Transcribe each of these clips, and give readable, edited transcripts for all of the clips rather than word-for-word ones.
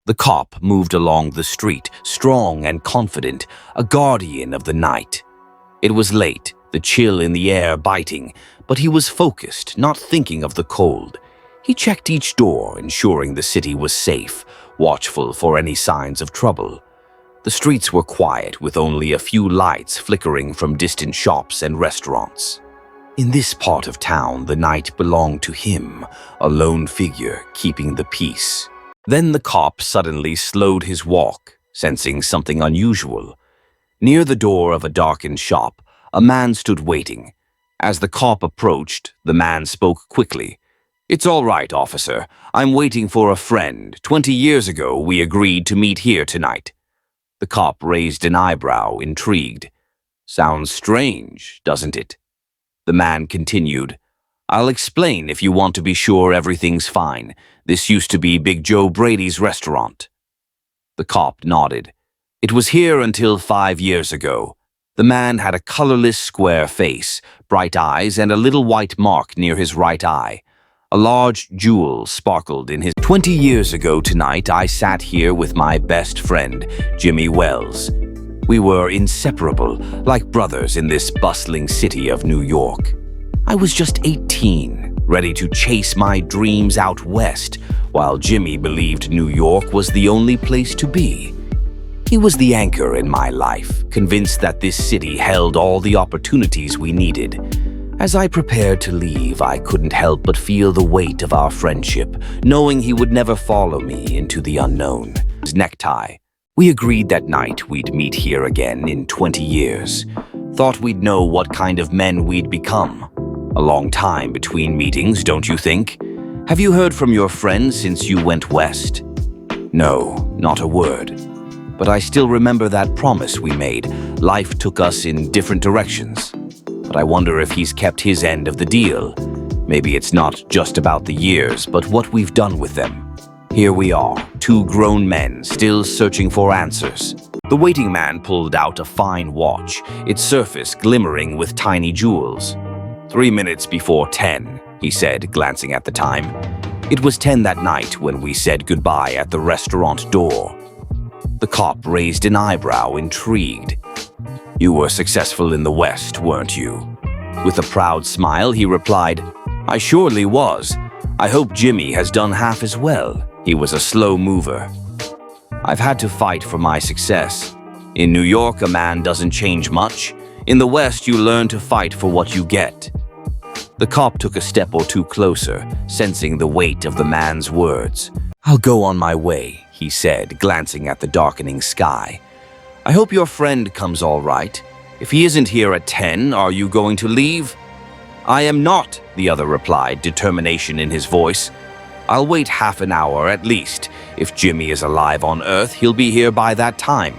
The cop moved along the street, strong and confident, a guardian of the night. It was late, the chill in the air biting, but he was focused, not thinking of the cold. He checked each door, ensuring the city was safe, watchful for any signs of trouble. The streets were quiet, with only a few lights flickering from distant shops and restaurants. In this part of town, the night belonged to him, a lone figure keeping the peace. Then the cop suddenly slowed his walk, sensing something unusual. Near the door of a darkened shop, a man stood waiting. As the cop approached, the man spoke quickly. "It's all right, officer. I'm waiting for a friend. 20 years ago, we agreed to meet here tonight." The cop raised an eyebrow, intrigued. "Sounds strange, doesn't it?" The man continued, "I'll explain if you want to be sure everything's fine. This used to be Big Joe Brady's restaurant." The cop nodded. "It was here until 5 years ago." The man had a colorless square face, bright eyes, and a little white mark near his right eye. A large jewel sparkled in his... 20 years ago tonight, I sat here with my best friend, Jimmy Wells. We were inseparable, like brothers in this bustling city of New York. I was just 18, ready to chase my dreams out west, while Jimmy believed New York was the only place to be. He was the anchor in my life, convinced that this city held all the opportunities we needed. As I prepared to leave, I couldn't help but feel the weight of our friendship, knowing he would never follow me into the unknown. His necktie. We agreed that night we'd meet here again in 20 years. Thought we'd know what kind of men we'd become. A long time between meetings, don't you think? Have you heard from your friends since you went west? No, not a word. But I still remember that promise we made. Life took us in different directions. But I wonder if he's kept his end of the deal. Maybe it's not just about the years, but what we've done with them. Here we are, 2 grown men, still searching for answers. The waiting man pulled out a fine watch, its surface glimmering with tiny jewels. 3 minutes before 10, he said, glancing at the time. It was 10 that night when we said goodbye at the restaurant door. The cop raised an eyebrow, intrigued. "You were successful in the West, weren't you?" With a proud smile, he replied, "I surely was. I hope Jimmy has done half as well. He was a slow mover. I've had to fight for my success. In New York, a man doesn't change much. In the West, you learn to fight for what you get." The cop took a step or two closer, sensing the weight of the man's words. "I'll go on my way," he said, glancing at the darkening sky. "I hope your friend comes all right. If he isn't here at 10, are you going to leave?" "I am not," the other replied, determination in his voice. "I'll wait half an hour at least. If Jimmy is alive on Earth, he'll be here by that time.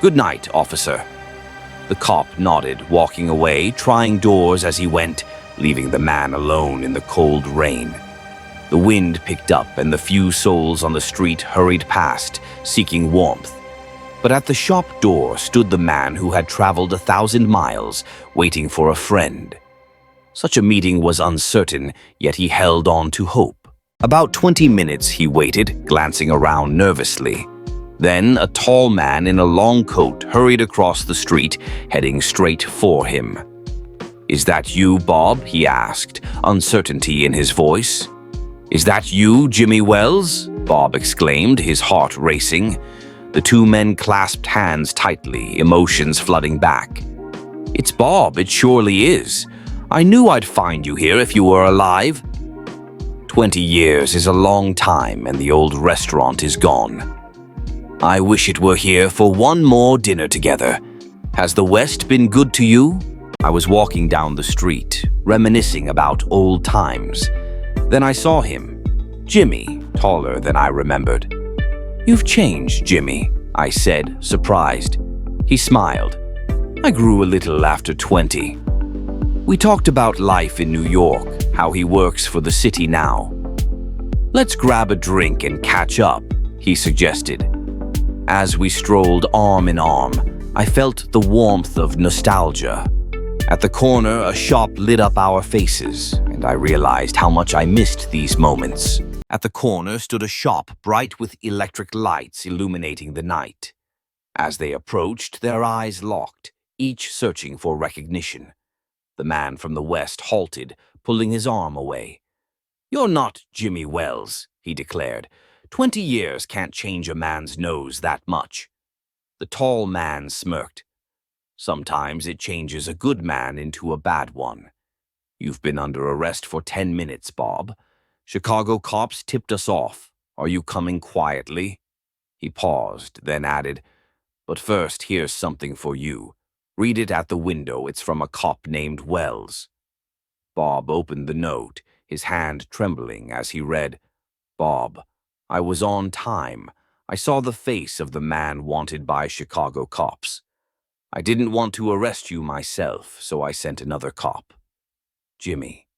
Good night, officer." The cop nodded, walking away, trying doors as he went, leaving the man alone in the cold rain. The wind picked up and the few souls on the street hurried past, seeking warmth. But at the shop door stood the man who had traveled 1,000 miles, waiting for a friend. Such a meeting was uncertain, yet he held on to hope. About 20 minutes he waited, glancing around nervously. Then a tall man in a long coat hurried across the street, heading straight for him. "Is that you, Bob?" he asked, uncertainty in his voice. "Is that you, Jimmy Wells?" Bob exclaimed, his heart racing. The 2 men clasped hands tightly, emotions flooding back. "It's Bob, it surely is. I knew I'd find you here if you were alive." 20 years is a long time and the old restaurant is gone. "I wish it were here for one more dinner together. Has the West been good to you?" I was walking down the street, reminiscing about old times. Then I saw him, Jimmy, taller than I remembered. "You've changed, Jimmy," I said, surprised. He smiled. "I grew a little after 20. We talked about life in New York, how he works for the city now. "Let's grab a drink and catch up," he suggested. As we strolled arm in arm, I felt the warmth of nostalgia. At the corner, a shop lit up our faces, and I realized how much I missed these moments. At the corner stood a shop bright with electric lights illuminating the night. As they approached, their eyes locked, each searching for recognition. The man from the west halted, pulling his arm away. "You're not Jimmy Wells," he declared. 20 years can't change a man's nose that much." The tall man smirked. "Sometimes it changes a good man into a bad one. You've been under arrest for 10 minutes, Bob. Chicago cops tipped us off. Are you coming quietly?" He paused, then added, "But first, here's something for you. Read it at the window. It's from a cop named Wells." Bob opened the note, his hand trembling as he read, "Bob, I was on time. I saw the face of the man wanted by Chicago cops. I didn't want to arrest you myself, so I sent another cop. Jimmy."